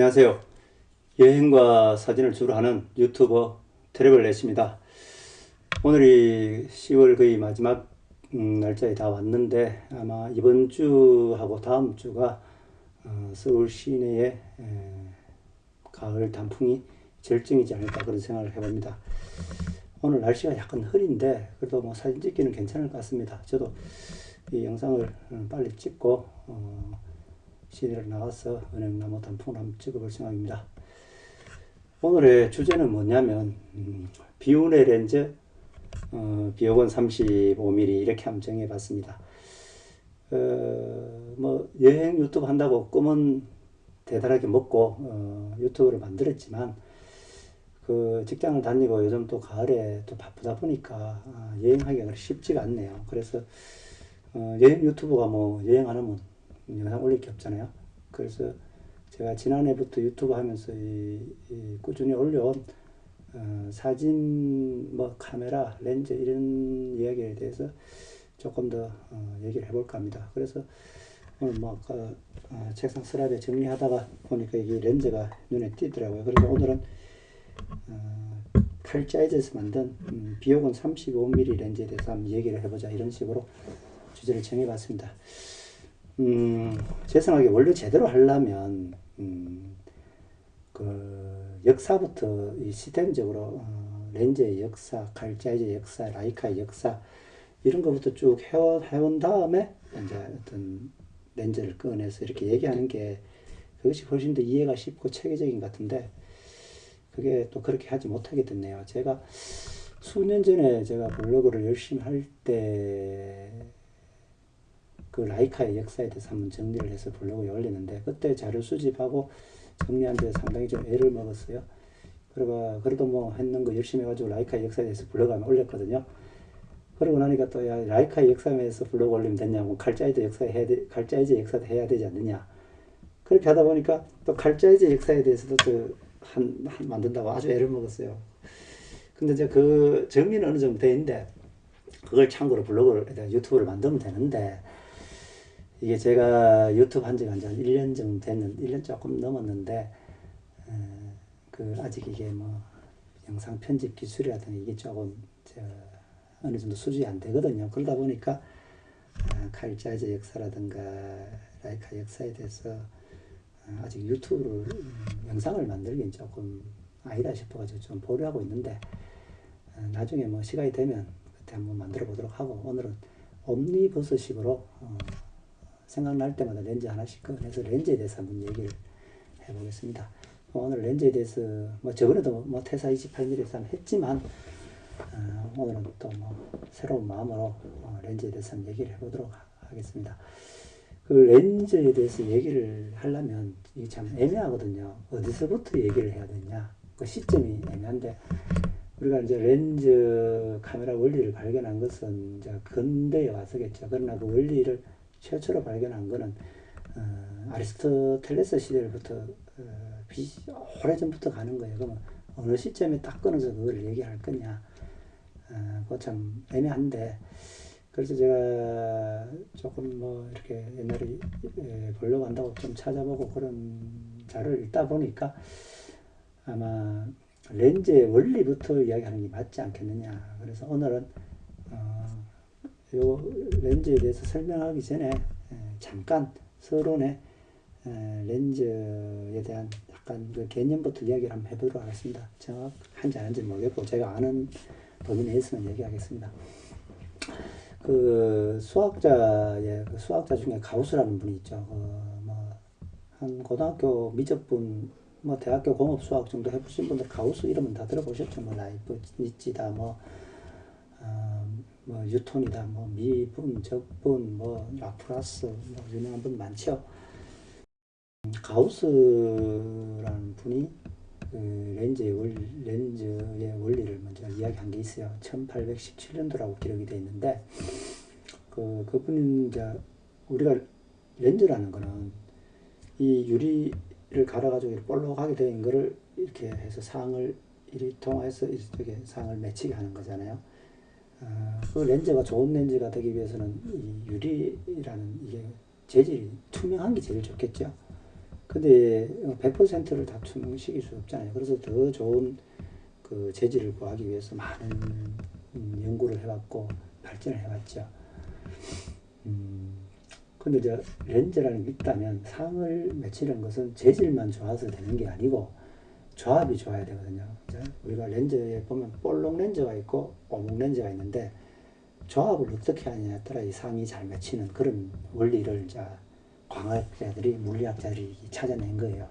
안녕하세요. 여행과 사진을 주로 하는 유튜버 트래블렛입니다. 오늘이 10월 거의 마지막 날짜에 다 왔는데 아마 이번 주하고 다음 주가 서울 시내의 가을 단풍이 절정이지 않을까 그런 생각을 해봅니다. 오늘 날씨가 약간 흐린데 그래도 뭐 사진 찍기는 괜찮을 것 같습니다. 저도 이 영상을 빨리 찍고 시내를 나가서 은행나무 단풍을 한번 찍어볼 생각입니다. 오늘의 주제는 뭐냐면 비운의 렌즈 비호건 35mm 이렇게 한번 정해봤습니다. 뭐 여행 유튜브 한다고 꿈은 대단하게 먹고 유튜브를 만들었지만 그 직장을 다니고 요즘 또 가을에 또 바쁘다 보니까 여행하기가 쉽지가 않네요. 그래서 여행 유튜브가 뭐 여행 안 하면 영상 올릴 게 없잖아요. 그래서 제가 지난해부터 유튜브 하면서 꾸준히 올려온 사진, 뭐 카메라, 렌즈 이런 이야기에 대해서 조금 더 얘기를 해볼까 합니다. 그래서 오늘 뭐 아까 책상 서랍에 정리하다가 보니까 이게 렌즈가 눈에 띄더라고요. 그래서 오늘은 칼자이즈에서 만든 비오건 35mm 렌즈에 대해서 한번 얘기를 해보자 이런 식으로 주제를 정해봤습니다. 제 생각에 원래 제대로 하려면 그 역사부터 이 시스템적으로 렌즈의 역사, 칼자이즈의 역사, 라이카의 역사 이런 것부터 쭉 해온 다음에 이제 어떤 렌즈를 꺼내서 이렇게 얘기하는 게 그것이 훨씬 더 이해가 쉽고 체계적인 것 같은데 그게 또 그렇게 하지 못하게 됐네요. 제가 수년 전에 제가 블로그를 열심히 할 때 그 라이카의 역사에 대해서 한번 정리를 해서 블로그에 올리는데 그때 자료 수집하고 정리한 데 상당히 좀 애를 먹었어요. 그래도 뭐 했는 거 열심히 해가지고 라이카의 역사에 대해서 블로그 한번 올렸거든요. 그러고 나니까 또 야, 라이카의 역사에 대해서 블로그 올리면 되냐고 칼자이즈 역사도 해야 되지 않느냐. 그렇게 하다 보니까 또 칼자이즈 역사에 대해서도 한 만든다고 아주 애를 먹었어요. 근데 이제 그 정리는 어느 정도 돼 있는데 그걸 참고로 유튜브를 만들면 되는데 이게 제가 유튜브 한 지가 한 1년 정도 됐는데 1년 조금 넘었는데 그 아직 이게 뭐 영상 편집 기술이라든가 이게 조금 어느 정도 수준이 안 되거든요. 그러다 보니까 칼자이즈 역사라든가 라이카 역사에 대해서 아직 유튜브를 영상을 만들긴 조금 아니다 싶어가지고 좀 보류하고 있는데 나중에 뭐 시간이 되면 그때 한번 만들어 보도록 하고 오늘은 옴니버스식으로 생각날 때마다 렌즈 하나씩 꺼내서 렌즈에 대해서 한번 얘기를 해보겠습니다. 오늘 렌즈에 대해서 뭐 저번에도 뭐 테사 28mm에서 한번 했지만 오늘은 또 뭐 새로운 마음으로 렌즈에 대해서 한번 얘기를 해보도록 하겠습니다. 그 렌즈에 대해서 얘기를 하려면 이게 참 애매하거든요. 어디서부터 얘기를 해야 되냐. 그 시점이 애매한데 우리가 이제 렌즈 카메라 원리를 발견한 것은 이제 근대에 와서겠죠. 그러나 그 원리를 최초로 발견한 것은 아리스토텔레스 시대부터 오래전부터 가는 거예요. 그러면 어느 시점에 딱 끊어서 그걸 얘기할 거냐. 그거 참 애매한데 그래서 제가 조금 뭐 이렇게 옛날에 블로그 한다고 좀 찾아보고 그런 자료를 읽다 보니까 아마 렌즈의 원리부터 이야기하는 게 맞지 않겠느냐. 그래서 오늘은 요 렌즈에 대해서 설명하기 전에 잠깐 서론에 렌즈에 대한 약간 그 개념부터 이야기를 한번 해보도록 하겠습니다. 정확한지 아닌지 모르겠고 제가 아는 범위 내에서는 얘기하겠습니다. 그 수학자 중에 가우스라는 분이 있죠. 한 고등학교 미적분, 뭐 대학교 공업 수학 정도 해보신 분들 가우스 이름은 다 들어보셨죠. 뭐 라이프니츠다, 뭐 뉴턴이다, 뭐 미분, 적분, 뭐 라프라스, 뭐 유명한 분 많죠. 가우스라는 분이 그 렌즈의 원리를 먼저 이야기한 게 있어요. 1817년도라고 기록이 되어 있는데 그분은 이제 우리가 렌즈라는 거는 이 유리를 갈아가지고 이렇게 볼록하게 된 거를 이렇게 해서 상을 이리 통해서 이쪽에 상을 맺히게 하는 거잖아요. 그 렌즈가 좋은 렌즈가 되기 위해서는 이 유리라는 이게 재질이 투명한 게 제일 좋겠죠. 근데 100%를 다 투명시킬 수 없잖아요. 그래서 더 좋은 그 재질을 구하기 위해서 많은 연구를 해왔고 발전을 해왔죠. 근데 이제 렌즈라는 게 있다면 상을 맺히는 것은 재질만 좋아서 되는 게 아니고 조합이 좋아야 되거든요. 우리가 렌즈에 보면 볼록 렌즈가 있고 오목 렌즈가 있는데 조합을 어떻게 하느냐에 따라 이 상이 잘 맺히는 그런 원리를 이제 광학자들이 물리학자들이 찾아낸 거예요.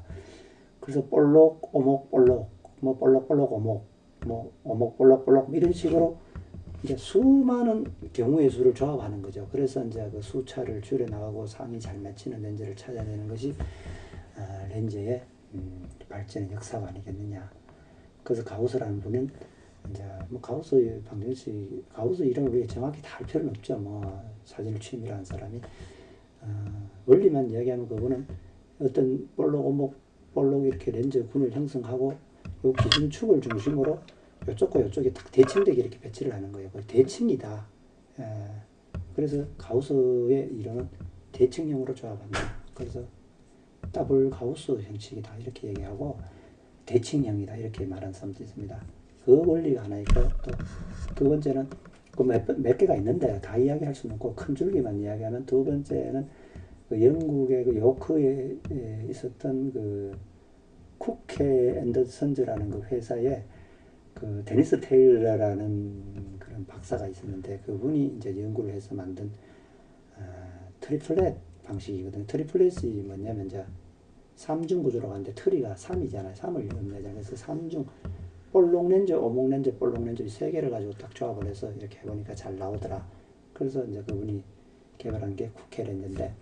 그래서 볼록 오목 볼록 뭐 볼록 볼록 오목 뭐 오목 볼록 볼록 이런 식으로 이제 수많은 경우의 수를 조합하는 거죠. 그래서 이제 그 수차를 줄여 나가고 상이 잘 맺히는 렌즈를 찾아내는 것이 렌즈의 발전의 역사가 아니겠느냐. 그래서 가우스라는 분은 이제 뭐 가우스 방정식 가우스 이름을 우리가 정확히 다 할 필요는 없죠. 뭐 사진을 취미라는 사람이 원리만 이야기하면 그분은 어떤 볼록 오목 볼록 이렇게 렌즈 군을 형성하고 요 기준축을 중심으로 이쪽과 이쪽이 딱 대칭되게 이렇게 배치를 하는 거예요. 대칭이다. 그래서 가우스의 이론은 대칭형으로 조합한다. 그래서 더블 가우스 형식이다 이렇게 얘기하고 대칭형이다 이렇게 말하는 사람도 있습니다. 그 원리가 하나 있고 또 두 번째는 그 몇 개가 있는데 다 이야기할 수는 없고 큰 줄기만 이야기하면 두 번째는 그 영국의 그 요크에 있었던 그 쿠케 앤더슨즈라는 그 회사에 그 데니스 테일러라는 그런 박사가 있었는데 그분이 이제 연구를 해서 만든 트리플렛 방식이거든요. 트리플렛이 뭐냐면 이제 3중 구조로 가는데 트리가 3이잖아요. 3을 연내잖아요. 그래서 3중 볼록 렌즈, 오목 렌즈, 볼록 렌즈 세 개를 가지고 딱 조합을 해서 이렇게 해보니까 잘 나오더라. 그래서 이제 그분이 개발한 게 쿠케 렌즈인데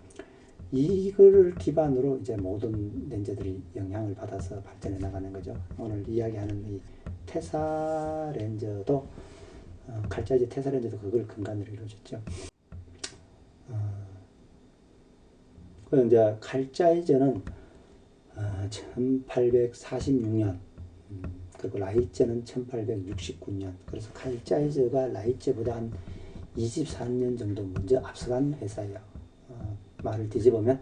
이거를 기반으로 이제 모든 렌즈들이 영향을 받아서 발전해 나가는 거죠. 오늘 이야기하는 이 테사 렌즈도 칼자지 테사 렌즈도 그걸 근간으로 이루어졌죠. 그 이제 칼자이저는 1846년 그리고 라이저는 1869년. 그래서 칼자이저가 라이저보다 한 24년 정도 먼저 앞서간 회사예요. 말을 뒤집으면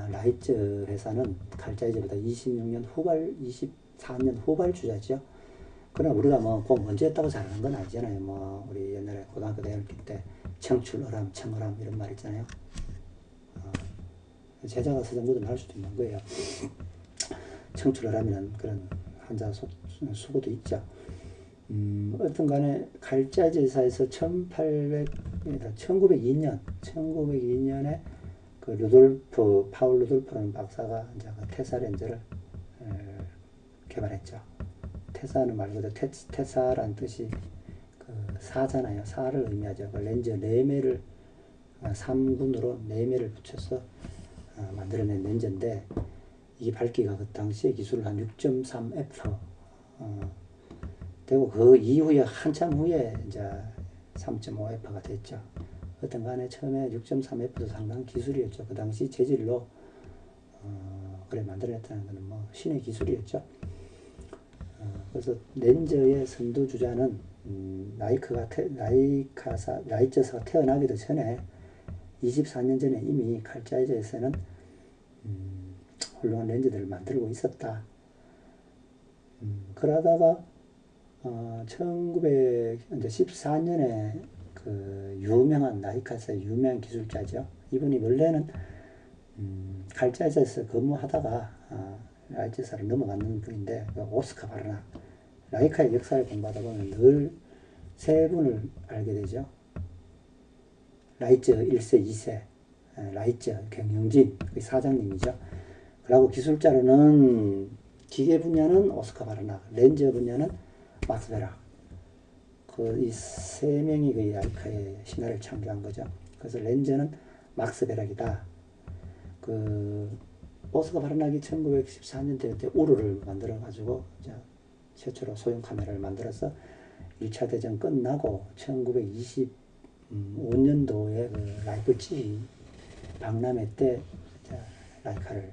라이저 회사는 칼자이저보다 26년 후발 24년 후발주자죠. 그러나 우리가 뭐 꼭 먼저 했다고 잘하는 건 아니잖아요. 뭐 우리 옛날에 고등학교 다닐 때 청출어람, 청어람 이런 말 있잖아요. 제자가 서정거든 할 수도 있는 거예요. 청출어람이라는 그런 한자 수고도 있죠. 어떤 간에 칼자이저 회사에서 1902년에 그 파울 루돌프라는 박사가 이제 그 테사 렌즈를 개발했죠. 테사는 말 그대로 테사라는 뜻이 그 사잖아요. 사를 의미하죠. 그 렌즈 4매를 3군으로 4매를 붙여서 만들어낸 렌즈인데 이게 밝기가 그 당시에 기술을 한 6.3f 되고 그 이후에 한참 후에 이제 3.5f가 됐죠. 어떤 간에 처음에 6.3f도 상당한 기술이었죠. 그 당시 재질로 그래 만들어냈다는 것은 뭐 신의 기술이었죠. 그래서 렌즈의 선두주자는 라이저사가 태어나기도 전에 24년 전에 이미 칼자이저에서는 훌륭한 렌즈들을 만들고 있었다. 그러다가 1914년에 그 유명한 라이카사의 유명한 기술자죠. 이분이 원래는 칼자이저에서 근무하다가 라이저사로 넘어가는 분인데 오스카 바르나 라이카의 역사를 공부하다 보면 늘 세 분을 알게 되죠. 라이저 1세, 2세, 라이저 경영진 그 사장님이죠. 그리고 기술자로는 기계 분야는 오스카 바르나, 렌즈 분야는 막스 베락. 그 이 세 명이 그 라이카의 신화를 창조한 거죠. 그래서 렌즈는 막스 베락이다. 그 오스카 바르나기 1914년대 때 우르를 만들어 가지고 최초로 소형 카메라를 만들어서 1차 대전 끝나고 1925년도에 그 라이프치히 박람회 때 라이카를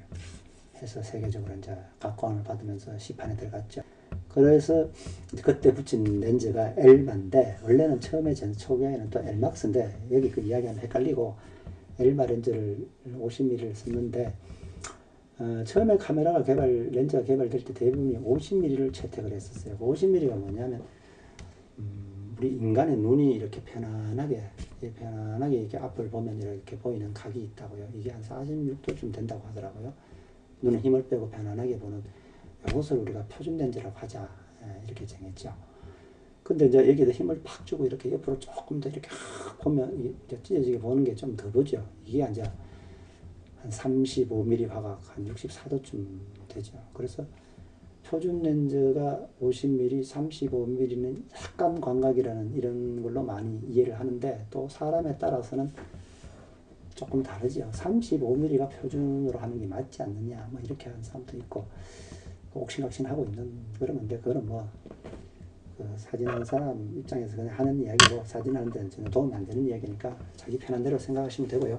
해서 세계적으로 이제 각광을 받으면서 시판에 들어갔죠. 그래서 그때 붙인 렌즈가 엘마인데 원래는 처음에 초기에는 또 엘막스인데 여기 그 이야기하면 헷갈리고 엘마 렌즈를 50mm를 썼는데 처음에 렌즈가 개발될 때 대부분이 50mm를 채택을 했었어요. 50mm가 뭐냐면, 우리 인간의 눈이 이렇게 편안하게 이렇게 앞을 보면 이렇게 보이는 각이 있다고요. 이게 한 46도쯤 된다고 하더라고요. 눈에 힘을 빼고 편안하게 보는 이것을 우리가 표준 렌즈라고 하자. 이렇게 정했죠. 근데 이제 여기에다 힘을 팍 주고 이렇게 옆으로 조금 더 이렇게 보면 이제 찢어지게 보는 게 좀 더 보죠. 이게 이제 한 35mm 화각 한 64도쯤 되죠. 그래서 표준 렌즈가 50mm, 35mm는 약간 광각이라는 이런 걸로 많이 이해를 하는데 또 사람에 따라서는 조금 다르죠. 35mm가 표준으로 하는 게 맞지 않느냐 뭐 이렇게 하는 사람도 있고 옥신각신하고 있는 그런 건데 그거는 뭐 그 사진하는 사람 입장에서 그냥 하는 이야기고 사진하는 데는 전혀 도움이 안 되는 이야기니까 자기 편한 대로 생각하시면 되고요.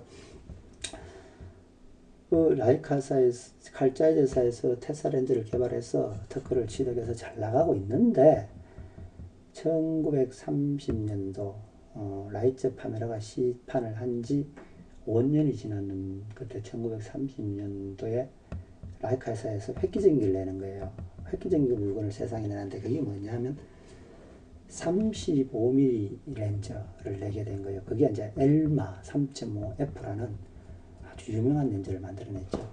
그 라이카사에서 칼자이제사에서 테사 렌즈를 개발해서 특허를 취득해서 잘 나가고 있는데 1930년도 라이트 카메라가 시판을 한 지 5년이 지났는 그때 1930년도에 라이카사에서 획기적인 걸 내는 거예요. 획기적인 물건을 세상에 내는데 그게 뭐냐면 35mm 렌즈를 내게 된 거예요. 그게 이제 엘마 3.5F라는 아주 유명한 렌즈를 만들어냈죠.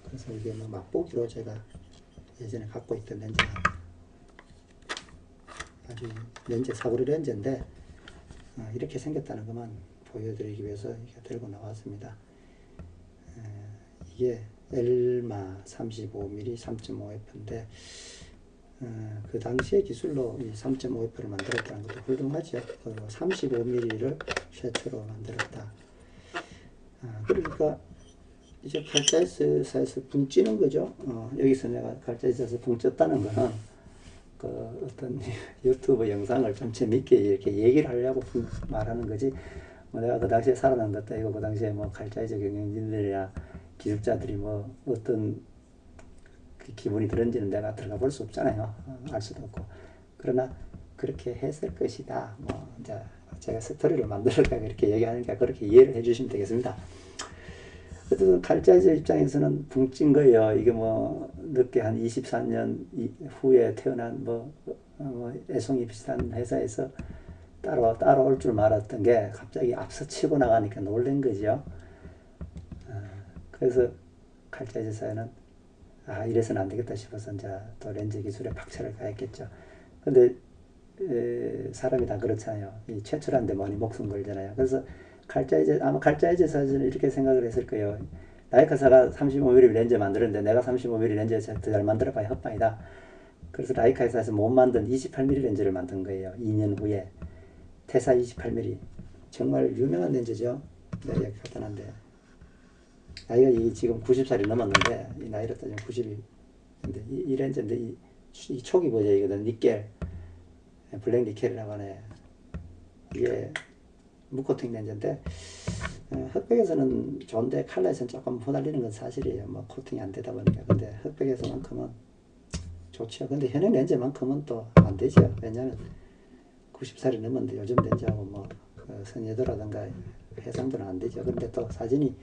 그래서 이게 뭐 맛보기로 제가 예전에 갖고 있던 렌즈가 아주 렌즈 사거리 렌즈인데 이렇게 생겼다는 것만 보여드리기 위해서 이렇게 들고 나왔습니다. 이게 엘마 35mm 3.5F인데 그 당시의 기술로 이 3.5F를 만들었다는 것도 훌륭하죠. 그리고 35mm를 셔츠로 만들었다. 그러니까 이제 칼자이스사에서 붕 찌는 거죠. 여기서 내가 칼자이스에서 붕 쪘다는 거는 그 어떤 유튜브 영상을 좀 재밌게 이렇게 얘기를 하려고 말하는 거지. 뭐 내가 그 당시에 살아난 것도 아니고 그 당시에 뭐 칼자이즈 경영진들이나 기술자들이 뭐 어떤 기분이 들은지는 내가 들어가 볼 수 없잖아요. 알 수도 없고. 그러나 그렇게 했을 것이다. 뭐 이제 제가 스토리를 만들어가 이렇게 얘기하니까 그렇게 이해를 해주시면 되겠습니다. 어쨌든 칼자이즈 입장에서는 붕찐 거예요. 이게 뭐 늦게 한 24년 후에 태어난 뭐 애송이 비슷한 회사에서 따라올 줄 말았던 게 갑자기 앞서 치고 나가니까 놀란 거죠. 그래서 칼자이즈사에는 이래서는 안 되겠다 싶어서 이제 또 렌즈 기술에 박차를 가했겠죠. 근데 사람이 다 그렇잖아요. 이 최초라는데 많이 목숨 걸잖아요. 그래서 아마 칼자이즈 사진은 이렇게 생각을 했을 거예요. 라이카사가 35mm 렌즈 만드는데 내가 35mm 렌즈 더 잘 만들어봐야 헛방이다. 그래서 라이카사에서 못 만든 28mm 렌즈를 만든 거예요. 2년 후에 테사 28mm 정말 유명한 렌즈죠. 네, 여기 갖다 놨는데 나이가 지금 90살이 넘었는데 이 나이로 따지면 90이 근데 이 렌즈인데 이 초기 버전이거든. 니켈 블랙 니켈이라고 하네. 이게 무코팅 렌즈인데 흑백에서는 좋은데 칼라에서는 조금 후달리는 건 사실이에요. 뭐 코팅이 안 되다 보니까. 근데 흑백에서만큼은 좋죠. 근데 현행 렌즈만큼은 또 안 되죠. 왜냐면 90살이 넘었는데 요즘 렌즈하고 뭐 선여도라든가 해상도는 안 되죠. 근데 또 사진이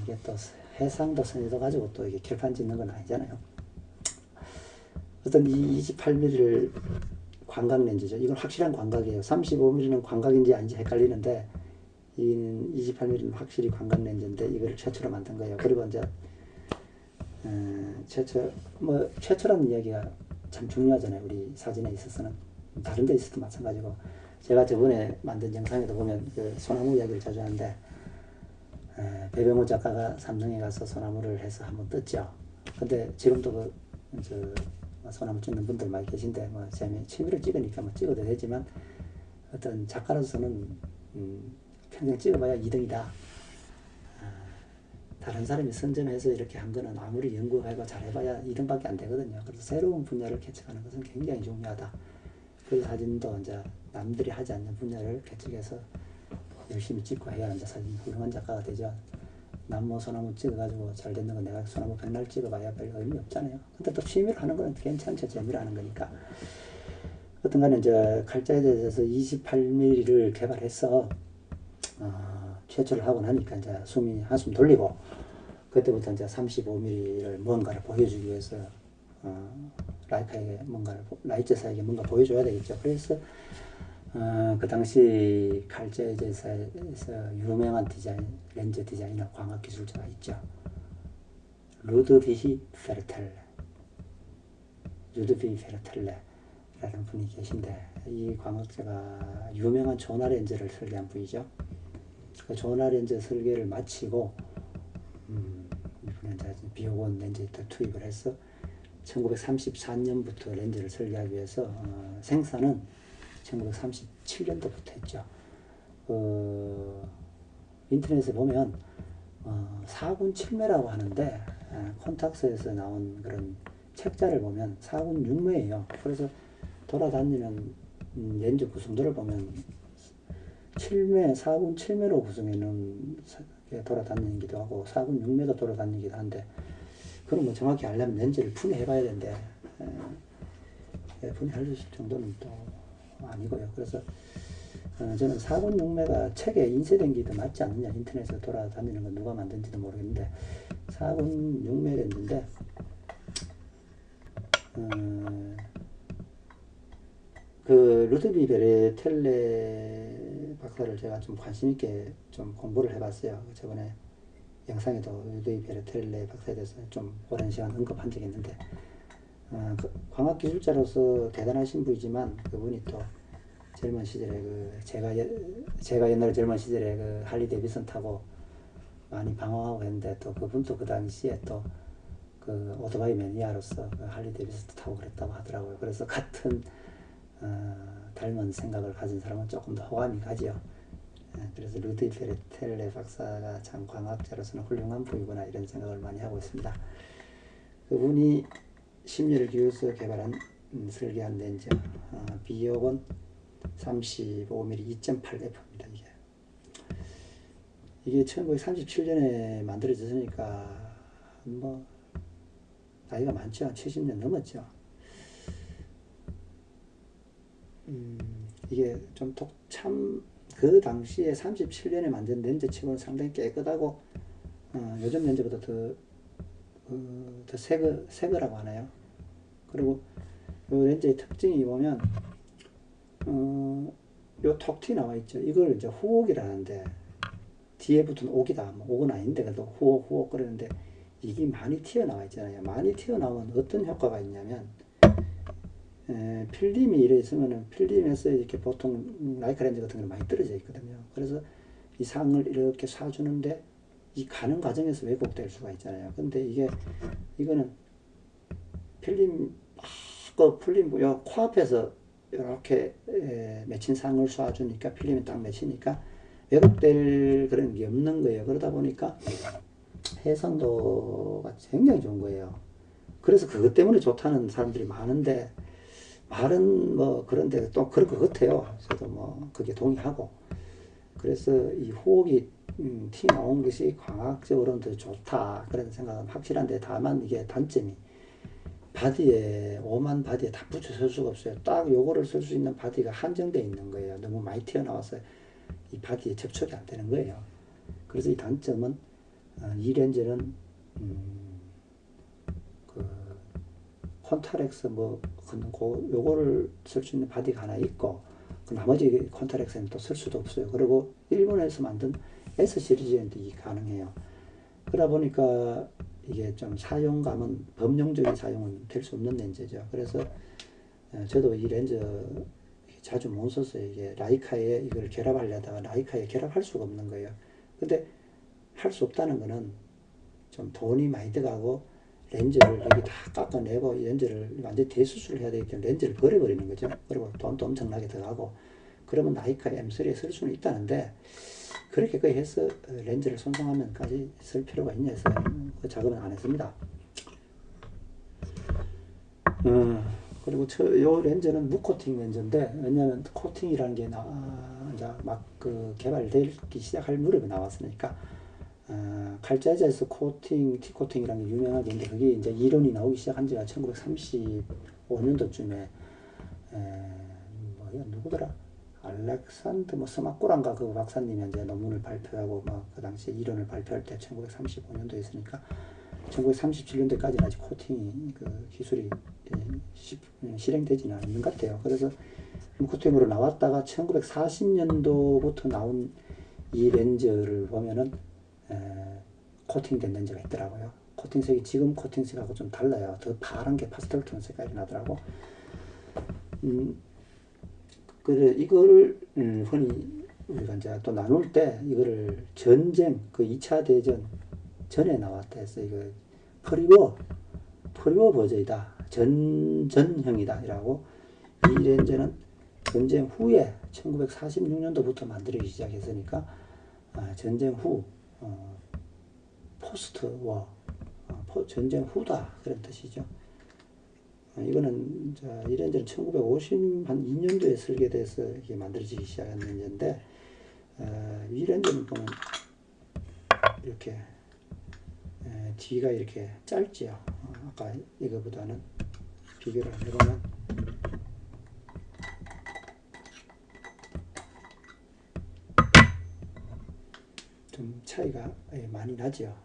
이게 또 해상도 선여도 가지고 또 이게 결판 짓는 건 아니잖아요. 어떤 이 28mm를 광각 렌즈죠. 이건 확실한 광각이에요. 35mm는 광각인지 아닌지 헷갈리는데 이 28mm는 확실히 광각 렌즈인데 이걸 최초로 만든 거예요. 그리고 이제 최초라는 이야기가 참 중요하잖아요. 우리 사진에 있어서는 다른 데 있어도 마찬가지고 제가 저번에 만든 영상에도 보면 그 소나무 이야기를 자주 하는데 배병호 작가가 삼성에 가서 소나무를 해서 한번 떴죠. 근데 지금도 소나무 찍는 분들 많이 계신데 뭐 취미로 찍으니까 뭐 찍어도 되지만 어떤 작가로서는 평생 찍어봐야 2등이다. 다른 사람이 선점해서 이렇게 한 거는 아무리 연구하고 잘해봐야 2등밖에 안 되거든요. 그래서 새로운 분야를 개척하는 것은 굉장히 중요하다. 그 사진도 이제 남들이 하지 않는 분야를 개척해서 열심히 찍고 해야 이제 사진 훌륭한 작가가 되죠. 남모 소나무 찍어가지고 잘 됐는 건 내가 소나무 백날 찍어봐야 별 의미 없잖아요. 근데 또 취미로 하는 거는 괜찮죠. 재미로 하는 거니까. 어떤 간에 이제 칼자이즈에서 28mm를 개발해서 최초를 하고 나니까 이제 한숨 돌리고 그때부터 이제 35mm를 뭔가를 보여주기 위해서 라이카에게 뭔가를 라이트사에게 뭔가 보여줘야 되겠죠. 그래서 그 당시 칼제제사에서 유명한 렌즈 디자이너 광학 기술자가 있죠. 루드비히 페르텔레라는 분이 계신데, 이 광학자가 유명한 조나 렌즈를 설계한 분이죠. 그 조나 렌즈 설계를 마치고 이분은 비오곤 렌즈에 투입을 해서 1934년부터 렌즈를 설계하기 위해서 생산은 1937년도부터 했죠. 인터넷에 보면 4군 7매라고 하는데, 콘탁스에서 나온 그런 책자를 보면 4군 6매예요. 그래서 돌아다니는 렌즈 구성들을 보면 4군 7매로 구성해놓은 돌아다니기도 하고 4군 6매도 돌아다니기도 한데, 그럼 뭐 정확히 알려면 렌즈를 분해해봐야 되는데 분해할 정도는 또 아니고요. 그래서 저는 4군 6매가 책에 인쇄된 게 더 낫지 않느냐. 인터넷에 돌아다니는 건 누가 만든지도 모르겠는데 4군 6매 렌즈인데 그 루드비 베레텔레 박사를 제가 좀 관심 있게 좀 공부를 해봤어요. 저번에 영상에도 루드비 베레텔레 박사에 대해서 좀 오랜 시간 언급한 적이 있는데, 광학 기술자로서 대단하신 분이지만 그분이 또 젊은 시절에 제가 옛날에 젊은 시절에 그 할리 데이비슨 타고 많이 방황하고 했는데, 또 그분도 그 당시에 또 그 오토바이 매니아로서 그 할리 데이비슨 타고 그랬다고 하더라고요. 그래서 같은 닮은 생각을 가진 사람은 조금 더 호감이 가지요. 그래서 루드 베레텔레 박사가 참 광학자로서는 훌륭한 분이구나, 이런 생각을 많이 하고 있습니다. 그분이 심려를 기울여서 개발한 설계한 렌즈 비오곤 35mm 2.8f입니다. 이게 1937년에 만들어졌으니까 뭐 나이가 많죠. 70년 넘었죠. 이게 좀 그 당시에 37년에 만든 렌즈 치고는 상당히 깨끗하고 요즘 렌즈보다 더 새거라고 하나요? 그리고 이 렌즈의 특징이 보면 요 톡티 나와 있죠. 이걸 이제 후옥이라는데, 뒤에 붙은 옥이다. 뭐 옥은 아닌데 그래도 후옥 그러는데, 이게 많이 튀어나와 있잖아요. 많이 튀어나오면 어떤 효과가 있냐면, 필름이 이래 있으면은 필름에서 이렇게 보통 라이카 렌즈 같은 거 많이 떨어져 있거든요. 그래서 이 상을 이렇게 쏴주는데 이 가는 과정에서 왜곡될 수가 있잖아요. 근데 이거는 필름 코앞에서 이렇게 맺힌 상을 쏴주니까 필름이 딱 맺히니까 왜곡될 그런 게 없는 거예요. 그러다 보니까 해상도가 굉장히 좋은 거예요. 그래서 그것 때문에 좋다는 사람들이 많은데, 말은 뭐 그런데 또 그런 것 같아요. 저도 뭐 그게 동의하고. 그래서 이 호흡이 티 나온 것이 광학적으로는 더 좋다, 그런 생각은 확실한데, 다만 이게 단점이 오만 바디에 다 붙여 쓸 수가 없어요. 딱 요거를 쓸 수 있는 바디가 한정되어 있는 거예요. 너무 많이 튀어나와서 이 바디에 접촉이 안 되는 거예요. 그래서 이 단점은 이 렌즈는 그 콘타렉스 요거를 쓸 수 있는 바디가 하나 있고, 그 나머지 콘타렉스는 또 쓸 수도 없어요. 그리고 일본에서 만든 S 시리즈에는 이게 가능해요. 그러다 보니까 이게 좀 사용감은, 범용적인 사용은 될 수 없는 렌즈죠. 그래서 저도 이 렌즈 자주 못 썼어요. 이게 라이카에 이걸 결합하려다가 라이카에 결합할 수가 없는 거예요. 근데 할 수 없다는 거는 좀 돈이 많이 들어가고, 렌즈를 여기 다 깎아내고 렌즈를 완전히 대수술을 해야 되기 때문에 렌즈를 버려버리는 거죠. 그리고 돈도 엄청나게 들어가고, 그러면 라이카 M3에 쓸 수는 있다는데, 그렇게까지 해서 렌즈를 손상하면까지 쓸 필요가 있냐 해서 그 작업은 안 했습니다. 그리고 요 렌즈는 무코팅 렌즈인데, 왜냐면 코팅이라는 게 이제 막 개발되기 시작할 무렵에 나왔으니까, 칼자재에서 티코팅이라는 게 유명하게 있는데, 그게 이제 이론이 나오기 시작한 지가 1935년도쯤에, 누구더라? 알렉산드 뭐 스마꾸란가 그 박사님이 이제 논문을 발표하고 뭐 그 당시에 이론을 발표할 때 1935년도에 있으니까 1937년도까지는 아직 코팅이 그 기술이 실행되지는 않는 것 같아요. 그래서 코팅으로 나왔다가 1940년도부터 나온 이 렌즈를 보면은 코팅된 렌즈가 있더라고요. 코팅색이 지금 코팅색하고 좀 달라요. 더 파란 게 파스텔 톤 색깔이 나더라고. 그래 이거를 흔히 우리가 이제 또 나눌 때 이거를 전쟁 그 2차 대전 전에 나왔다 해서 이거 프리워 버전이다. 전형이다 이라고. 이 렌즈는 전쟁 후에 1946년도부터 만들기 시작했으니까 전쟁 후 포스트 워 전쟁 후다 그런 뜻이죠. 이거는 이 렌즈는 1952년도에 설계돼서 이게 만들어지기 시작한 렌즈인데 이 렌즈는 보면 이렇게 뒤가 이렇게 짧지요. 아까 이거보다는 비교를 해보면 좀 차이가 많이 나죠.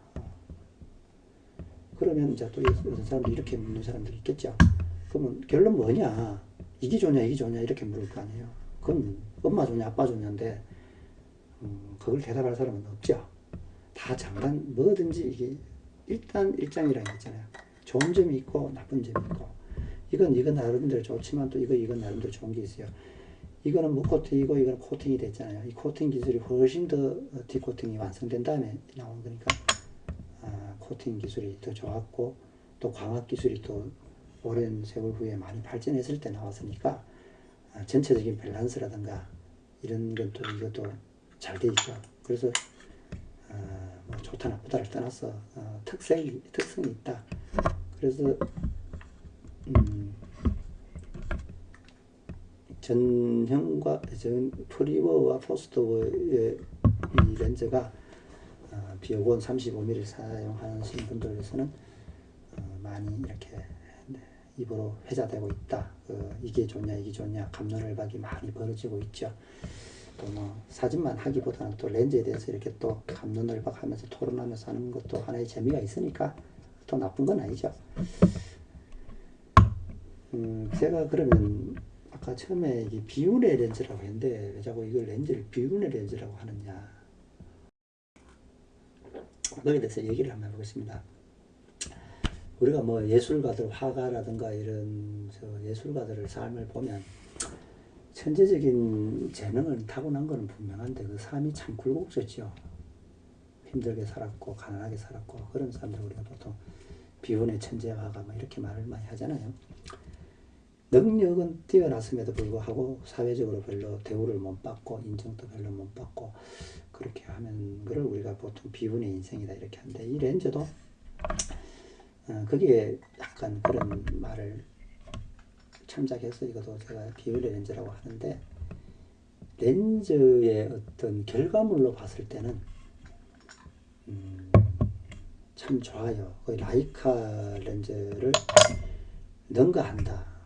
그러면 이제 또 어떤 사람들이 이렇게 묻는 사람들이 있겠죠. 그러면 결론 뭐냐? 이게 좋냐, 이게 좋냐 이렇게 물을 거 아니에요. 그럼 엄마 좋냐, 아빠 좋냐인데 그걸 대답할 사람은 없죠. 다 장단 뭐든지 이게 일단 일장이라는 게 있잖아요. 좋은 점이 있고 나쁜 점이 있고 이건 나름대로 좋지만 또 이건 나름대로 좋은 게 있어요. 이거는 무코팅이고 이거는 코팅이 됐잖아요. 이 코팅 기술이 훨씬 더 디코팅이 완성된 다음에 나온 거니까 코팅 기술이 더 좋았고 또 광학 기술이 또 오랜 세월 후에 많이 발전했을 때 나왔으니까 전체적인 밸런스라든가 이런 건 또 이것도 잘 돼 있죠. 그래서 뭐 좋다 나쁘다를 떠나서 특성이 있다. 그래서 전형과 프리워와 포스트워의 이 렌즈가 비오곤 35mm 사용하시는 분들에서는 많이 이렇게 입으로 회자되고 있다. 이게 좋냐 이게 좋냐 갑론을박이 많이 벌어지고 있죠. 또 뭐 사진만 하기보다는 또 렌즈에 대해서 이렇게 또 갑론을박하면서 토론하면서 하는 것도 하나의 재미가 있으니까 또 나쁜 건 아니죠. 제가 그러면 아까 처음에 이게 비운의 렌즈라고 했는데 왜 자꾸 이걸 렌즈를 비운의 렌즈라고 하느냐, 거기에 대해서 얘기를 한번 해보겠습니다. 우리가 뭐 예술가들, 화가라든가 이런 예술가들의 삶을 보면 천재적인 재능을 타고난 것은 분명한데 그 삶이 참 굴곡졌죠. 힘들게 살았고 가난하게 살았고 그런 사람들 우리가 보통 비운의 천재 화가 뭐 이렇게 말을 많이 하잖아요. 능력은 뛰어났음에도 불구하고 사회적으로 별로 대우를 못 받고 인정도 별로 못 받고 그렇게 하는 것을 우리가 보통 비운의 인생이다 이렇게 하는데 이 렌즈도 거기에 약간 그런 말을 참작해서 이것도 제가 비운의 렌즈라고 하는데 렌즈의 어떤 결과물로 봤을 때는 참 좋아요. 거의 라이카 렌즈를 능가한다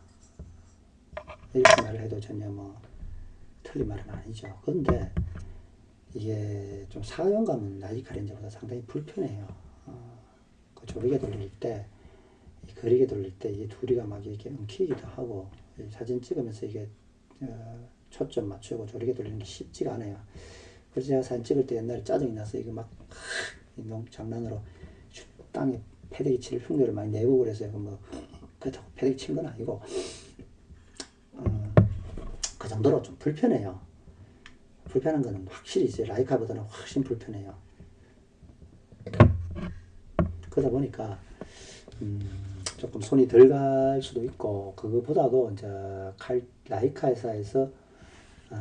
이렇게 말을 해도 전혀 뭐 틀린 말은 아니죠. 그런데 이게 좀 사용감은 라이카 렌즈보다 상당히 불편해요. 그 조리개 돌릴 때, 거리개 돌릴 때 이게 둘이가 막 이렇게 엉키기도 하고 사진 찍으면서 이게 초점 맞추고 조리개 돌리는 게 쉽지가 않아요. 그래서 제가 사진 찍을 때 옛날에 짜증이 나서 이거 막 장난으로 땅에 패대기 칠 흉내를 많이 내고 그래서요. 뭐 그렇다고 패대기 친 건 아니고 그 정도로 좀 불편해요. 불편한 거는 확실히 이제 라이카보다는 훨씬 불편해요. 그러다 보니까 조금 손이 덜 갈 수도 있고 그거보다도 이제 라이카 회사에서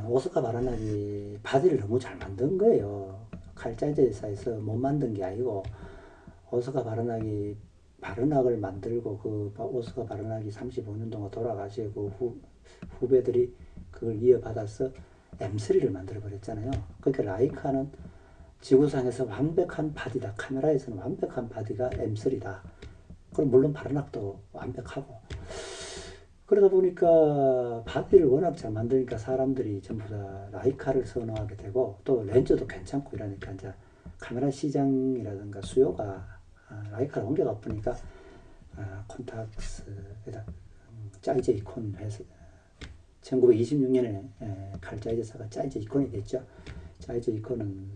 오스카 바라나기 바디를 너무 잘 만든 거예요. 칼자재 회사에서 못 만든 게 아니고 오스카 바라나기 바르낙을 만들고 그 오스카 바르낙이 35년 동안 돌아가시고 후배들이 그걸 이어받아서 M3를 만들어 버렸잖아요. 그러니까 라이카는 지구상에서 완벽한 바디다. 카메라에서는 완벽한 바디가 M3다. 그럼 물론 바르낙도 완벽하고 그러다 보니까 바디를 워낙 잘 만드니까 사람들이 전부 다 라이카를 선호하게 되고 또 렌즈도 괜찮고 이러니까 이제 카메라 시장이라든가 수요가 라이카로 옮겨가 보니까 콘탁스에다 짜이제 이콘 해서 1926년에 칼자이제사가 짜이제 이콘이 됐죠. 짜이제 이콘은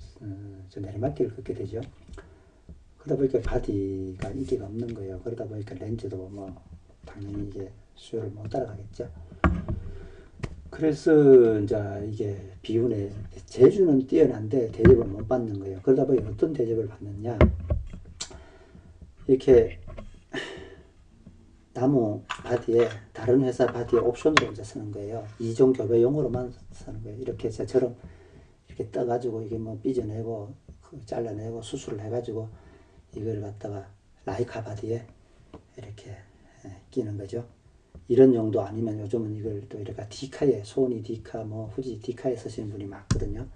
좀 내리막길을 걷게 되죠. 그러다 보니까 바디가 인기가 없는 거예요. 그러다 보니까 렌즈도 뭐 당연히 이제 수요를 못 따라가겠죠. 그래서 이제 이게 비운의 재주는 뛰어난데 대접을 못 받는 거예요. 그러다 보니 어떤 대접을 받느냐? 이렇게 나무 바디에 다른 회사 바디에 옵션으로 이제 쓰는 거예요. 이종 교배용으로만 쓰는 거예요. 이렇게 저처럼 이렇게 떠가지고 이게 뭐 삐져내고 잘라내고 수술을 해가지고 이걸 갖다가 라이카 바디에 이렇게 끼는 거죠. 이런 용도 아니면 요즘은 이걸 또 이렇게 디카에 소니 디카 뭐 후지 디카에 쓰시는 분이 많거든요.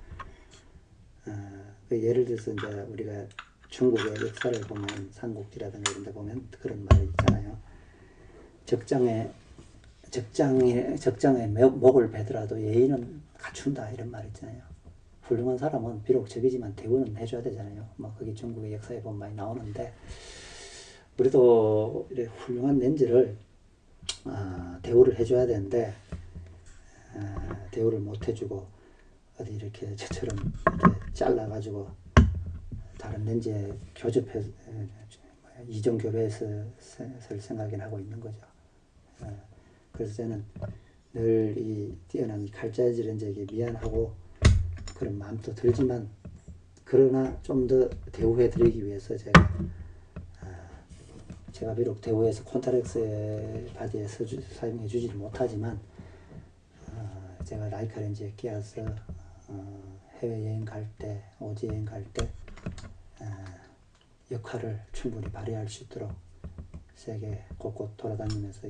예를 들어서 이제 우리가 중국의 역사를 보면 삼국지라든가 이런 데 보면 그런 말이 있잖아요. 적장에 목을 베더라도 예의는 갖춘다 이런 말 있잖아요. 훌륭한 사람은 비록 적이지만 대우는 해줘야 되잖아요. 뭐 그게 중국의 역사에 보면 많이 나오는데 우리도 이렇게 훌륭한 렌즈를 대우를 해줘야 되는데 대우를 못 해주고 어디 이렇게 저처럼 이렇게 잘라가지고 다른 렌즈에 교접해 이종 교배해서 쓸 생각을 하고 있는 거죠. 그래서 저는 늘 이 뛰어난 칼자이즈 렌즈에게 미안하고 그런 마음도 들지만 그러나 좀 더 대우해 드리기 위해서 제가 비록 대우해서 콘타렉스 바디에 사용해 주지를 못하지만 제가 라이카 렌즈에 끼어서 해외여행 갈 때, 오지여행 갈 때 역할을 충분히 발휘할 수 있도록 세계 곳곳 돌아다니면서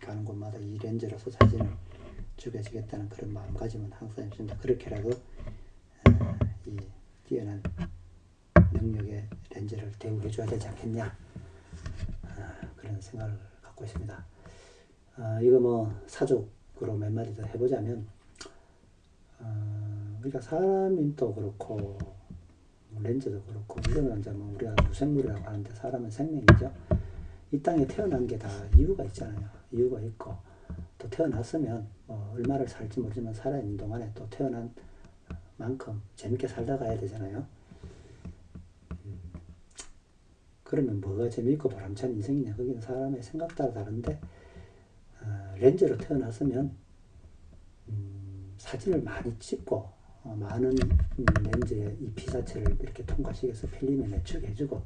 가는 곳마다 이 렌즈로서 사진을 죽여주겠다는 그런 마음가짐은 항상 있습니다. 그렇게라도 이 뛰어난 능력의 렌즈를 대우해줘야 되지 않겠냐 그런 생각을 갖고 있습니다. 이거 뭐 사족으로 몇 마디 더 해보자면 우리가 사람도 그렇고 렌즈도 그렇고 이거는 이제 뭐 우리가 무생물이라고 하는데 사람은 생명이죠. 이 땅에 태어난 게 다 이유가 있잖아요. 이유가 있고 또 태어났으면 뭐 얼마를 살지 모르지만 살아있는 동안에 또 태어난 만큼 재밌게 살다 가야 되잖아요. 그러면 뭐가 재미있고 보람찬 인생이냐? 거기는 사람의 생각 따라 다른데 렌즈로 태어났으면 사진을 많이 찍고 많은 렌즈의 이 피사체를 이렇게 통과시켜서 필름에 매축해주고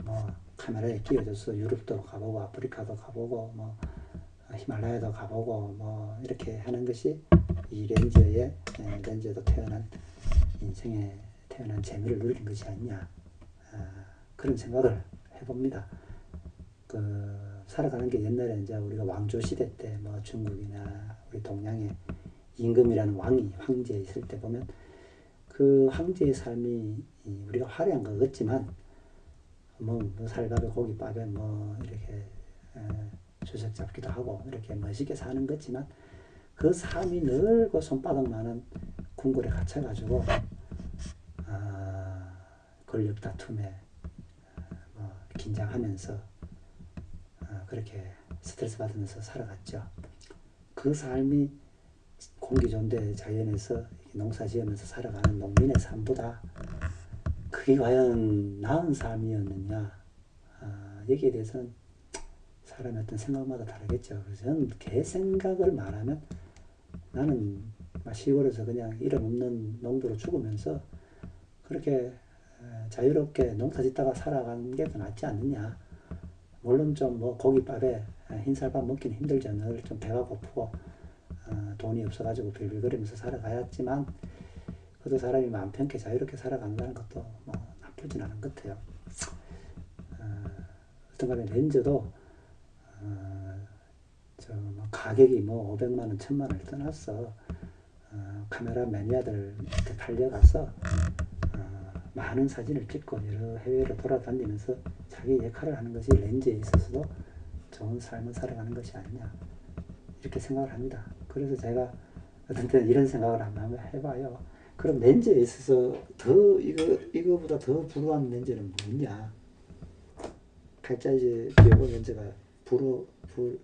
뭐 카메라에 끼워줘서 유럽도 가보고 아프리카도 가보고 뭐 히말라야도 가보고 뭐 이렇게 하는 것이 이 렌즈에도 태어난 인생에 태어난 재미를 누리는 것이 아니냐 그런 생각을 해봅니다. 살아가는 게 옛날에 이제 우리가 왕조 시대 때 뭐 중국이나 우리 동양에 임금이라는 황제 있을 때 보면 그 황제의 삶이 우리가 화려한 것 같지만 뭐 살밥에 고깃밥에 뭐 이렇게 주색 잡기도 하고 이렇게 멋있게 사는 거지만 그 삶이 늘고 손바닥만한 궁궐에 갇혀가지고 권력 다툼에 뭐 긴장하면서 그렇게 스트레스 받으면서 살아갔죠. 그 삶이 공기 좋은데 자연에서 농사 지으면서 살아가는 농민의 삶보다 그게 과연 나은 삶이었느냐 여기에 대해서는 사람의 어떤 생각마다 다르겠죠. 그래서 저는 개 생각을 말하면 나는 시골에서 그냥 이름 없는 농부로 죽으면서 그렇게 자유롭게 농사 짓다가 살아가는 게 더 낫지 않느냐. 물론 좀 뭐 고깃밥에 흰쌀밥 먹기는 힘들죠. 늘 좀 배가 고프고 돈이 없어가지고 빌빌거리면서 살아가야지만 그래도 사람이 마음 편하게 자유롭게 살아간다는 것도 뭐 나쁘진 않은 것 같아요. 어떤 간에 렌즈도 뭐 가격이 뭐 500만원, 1000만원을 떠났어. 카메라 매니아들 이렇게 팔려가서 많은 사진을 찍고 여러 해외로 돌아다니면서 자기 역할을 하는 것이 렌즈에 있어서도 좋은 삶을 살아가는 것이 아니냐. 이렇게 생각을 합니다. 그래서 제가 어떤 때는 이런 생각을 한번 해봐요. 그럼 렌즈에 있어서 더 이거보다 더 불우한 렌즈는 뭐냐? 칼자이즈 비오고 렌즈가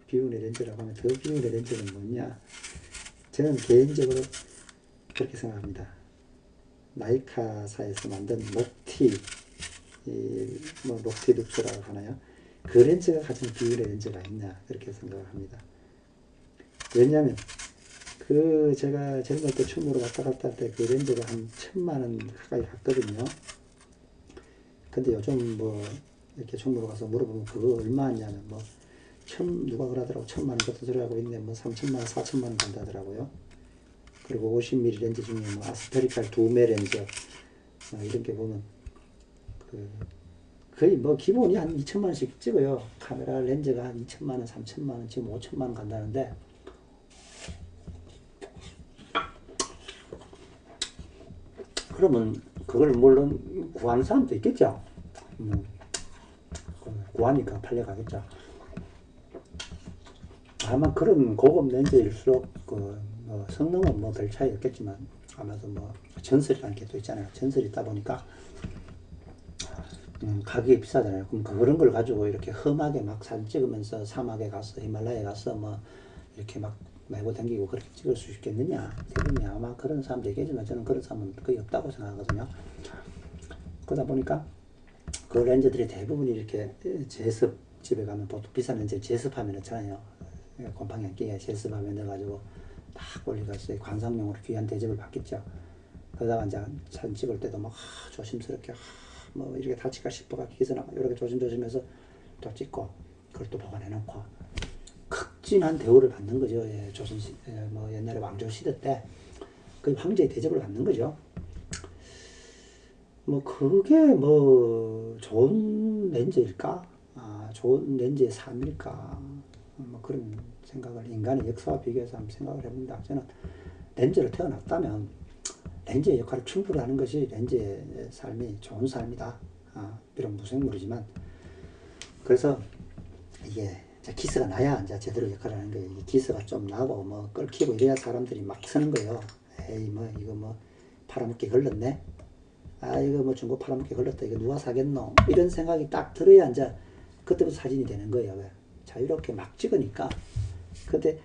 비운의 렌즈라고 하면 더 비운의 렌즈는 뭐냐? 저는 개인적으로 그렇게 생각합니다. 나이카사에서 만든 목티, 뭐 목티 룩스라고 하나요? 그 렌즈가 가장 비율의 렌즈가 있나 그렇게 생각을 합니다. 왜냐하면 제가 젊을 때 충무로 왔다 갔다 할 때 그 렌즈가 한 1,000만원 가까이 갔거든요. 근데 요즘 뭐 이렇게 충무로 가서 물어보면 그거 얼마냐면 뭐 누가 그러더라고 1,000만원 그것도 소리하고 있는데 뭐 3,000만원 4,000만원 간다더라고요. 그리고 50mm 렌즈 중에 뭐 아스페리칼 2매 렌즈 이런 게 보면 거의 뭐 기본이 한 2천만원씩 찍어요. 카메라 렌즈가 한 2천만원 3천만원 지금 5천만원 간다는데 그러면 그걸 물론 구하는 사람도 있겠죠. 구하니까 팔려가겠죠. 다만 그런 고급 렌즈일수록 성능은 뭐 별 차이 없겠지만 아마도 뭐 전설이라는 게 또 있잖아요. 전설이 있다 보니까 가격이 비싸잖아요. 그럼 그런 걸 가지고 이렇게 험하게 막 사진 찍으면서 사막에 가서 히말라야에 가서 뭐 이렇게 막 메고 다니고 그렇게 찍을 수 있겠느냐? 대부분이 아마 그런 사람도 얘기하지만 저는 그런 사람은 거의 없다고 생각하거든요. 그러다 보니까 그 렌즈들이 대부분이 이렇게 제습 집에 가면 보통 비싼 렌즈 제습하면 넣잖아요. 곰팡이 안 끼게 제습하면 넣어가지고 딱 올려가지고 관상용으로 귀한 대접을 받겠죠. 그러다가 이제 사진 찍을 때도 막 조심스럽게 뭐 이렇게 다칠까 싶어가 기스나 이렇게 조심조심해서 또 찍고 그걸 또 보관해놓고 극진한 대우를 받는 거죠. 예, 조선시 뭐 옛날에 왕조 시대 때 그 황제의 대접을 받는 거죠. 뭐 그게 뭐 좋은 렌즈일까? 좋은 렌즈의 삶일까? 뭐 그런 생각을 인간의 역사와 비교해서 한번 생각을 해봅니다. 저는 렌즈를 태어났다면 렌즈의 역할을 충분히 하는 것이 렌즈의 삶이 좋은 삶이다. 비록 무생물이지만 그래서 이게 기스가 나야 이제 제대로 역할을 하는 거예요. 기스가 좀 나고 뭐 끓기고 이래야 사람들이 막 쓰는 거예요. 에이 뭐 이거 뭐 팔아먹기 걸렸네. 이거 뭐 중고 팔아먹기 걸렸다. 이거 누가 사겠노? 이런 생각이 딱 들어야 이제 그때부터 사진이 되는 거예요. 왜? 자유롭게 막 찍으니까. 근데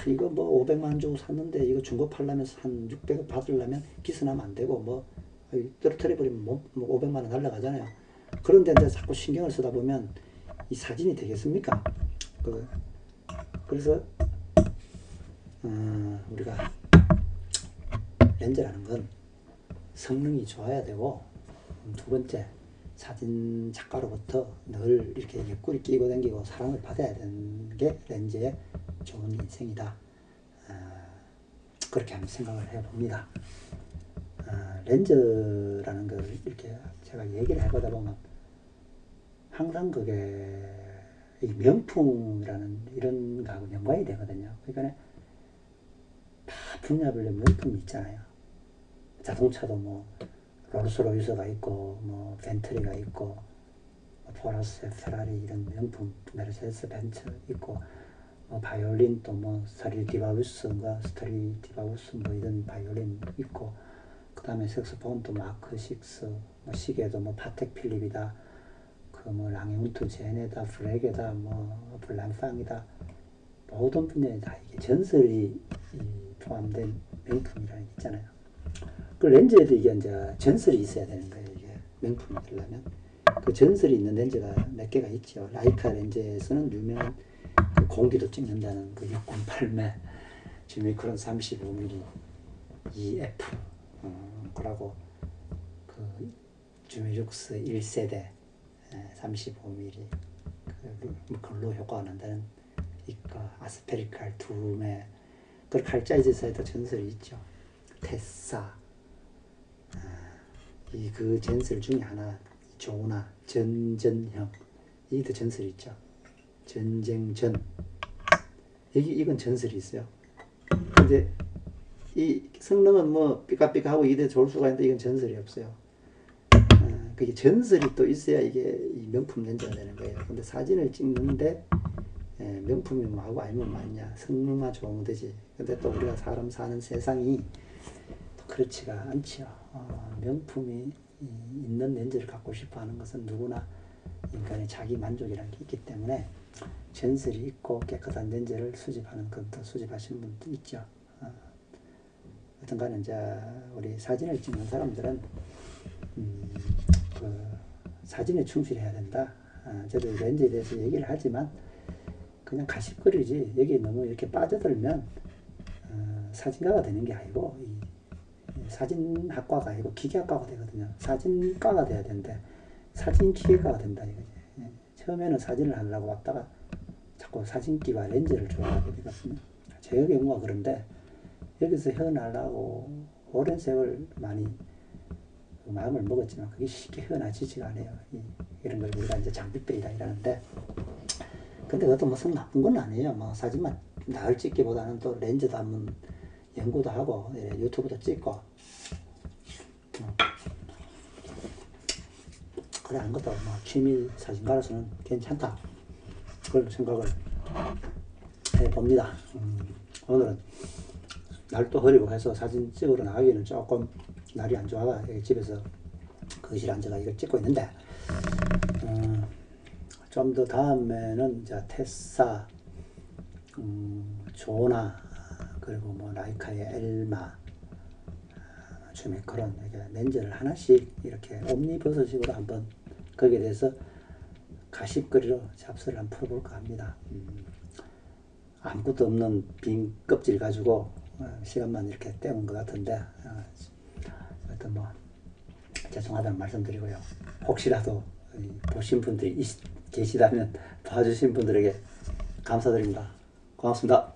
이거 뭐 500만 원 주고 샀는데 이거 중고 팔려면 한 600원 받으려면 기스나면 안 되고 뭐 떨어뜨려 버리면 뭐 500만 원 날라가잖아요. 그런데 이제 자꾸 신경을 쓰다 보면 이 사진이 되겠습니까? 그래서 우리가 렌즈라는 건 성능이 좋아야 되고 두 번째 사진 작가로부터 늘 이렇게 옆구리 끼고 다니고 사랑을 받아야 되는 게 렌즈의 좋은 인생이다. 그렇게 한번 생각을 해봅니다. 렌즈라는 걸 이렇게 제가 얘기를 해보다 보면 항상 그게 명품이라는 이런 거하고 연관이 되거든요. 그러니까 다 분야별로 명품이 있잖아요. 자동차도 뭐 롤스로이스가 있고 뭐 벤틀리가 있고 포르쉐, 페라리 이런 명품 메르세데스 벤츠 있고 뭐 바이올린도 뭐 스트라디바우스인가 스트라디바우스 뭐 이런 바이올린 있고 그 다음에 색소폰도 마크 6 뭐 시계도 뭐 파텍 필립이다 그 뭐 랑용투 제네다 브레게다 뭐 블랑팡이다 모든 분야에 다 이게 전설이 포함된 명품이라는 게 있잖아요. 그 렌즈에도 이게 이제 전설이 있어야 되는 거예요. 이게 명품이 되려면 그 전설이 있는 렌즈가 몇 개가 있죠. 라이카 렌즈에서는 유명한 그 공기도 찍는다는 그 608매 주미크론 35mm EF 그러고 그 주미룩스 1세대 35mm 그 글로 효과가 난다는 이거 아스페리칼 2매 그 칼자이즈사에도 전설이 있죠. 테사 그 전설 중에 하나 조나 전전형 이것도 전설이 있죠. 전쟁전 이건 전설이 있어요. 근데 이 성능은 뭐 삐까삐까하고 이게 좋을 수가 있는데 이건 전설이 없어요. 그게 전설이 또 있어야 이게 이 명품 렌즈가 되는 거예요. 근데 사진을 찍는데 명품이면 하고 아니면 맞냐. 성능만 좋으면 되지. 근데 또 우리가 사람 사는 세상이 또 그렇지가 않지요. 명품이 있는 렌즈를 갖고 싶어 하는 것은 누구나 인간의 자기 만족이라는 게 있기 때문에 전설이 있고 깨끗한 렌즈를 수집하는 것도 수집하시는 분도 있죠. 어떤 간에 이제 우리 사진을 찍는 사람들은 그 사진에 충실해야 된다. 저도 렌즈에 대해서 얘기를 하지만 그냥 가십거리지 여기 너무 이렇게 빠져들면 사진가가 되는 게 아니고 사진학과가 아니고 기계학과가 되거든요. 사진과가 돼야 되는데 사진기계과가 된다 이거지. 처음에는 사진을 하려고 왔다가 자꾸 사진기와 렌즈를 좋아하게 되거든요. 제 경우가 그런데 여기서 헤어나려고 오랜 세월 많이 마음을 먹었지만 그게 쉽게 헤어나지지가 않아요. 이런 걸 우리가 이제 장비빼이라 이러는데, 근데 그것도 뭐 성 나쁜 건 아니에요. 뭐 사진만 나을 찍기보다는 또 렌즈도 한번 연구도 하고 유튜브도 찍고 그래 한 것도 뭐 취미 사진가로서는 괜찮다 그걸 생각을 해봅니다. 오늘은 날도 흐리고 해서 사진 찍으러 나가기는 조금 날이 안 좋아가 집에서 거실에 앉아가 이걸 찍고 있는데, 좀 더 다음에는 이제 테사, 조나, 그리고 뭐 라이카의 엘마, 주메크론 이렇게 렌즈를 하나씩 이렇게 옴니버스식으로 한번 거기에 대해서 가십거리로 잡스를 한번 풀어볼까 합니다. 아무것도 없는 빈 껍질 가지고 시간만 이렇게 때운 것 같은데 하여튼 뭐 죄송하다는 말씀드리고요. 혹시라도 보신 분들이 계시다면 봐주신 분들에게 감사드립니다. 고맙습니다.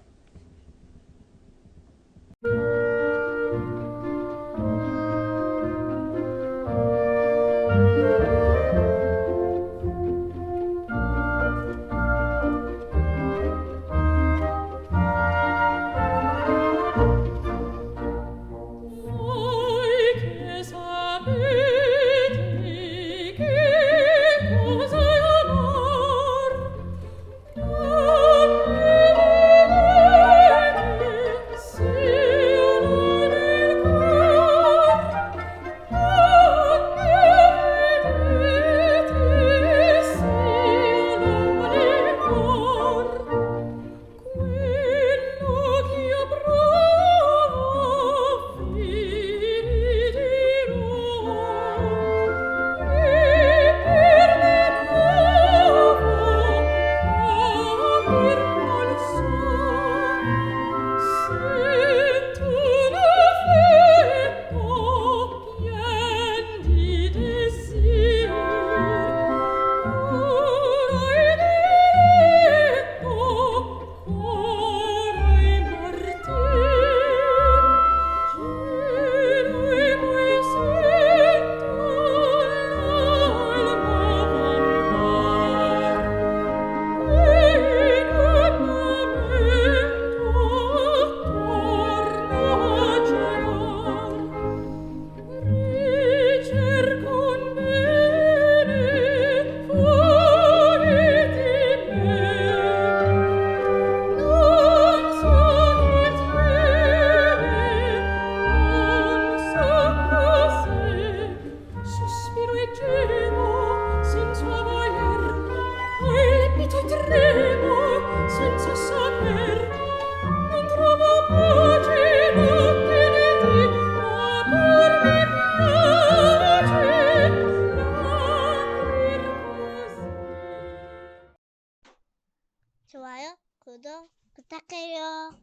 좋아요, 구독 부탁해요.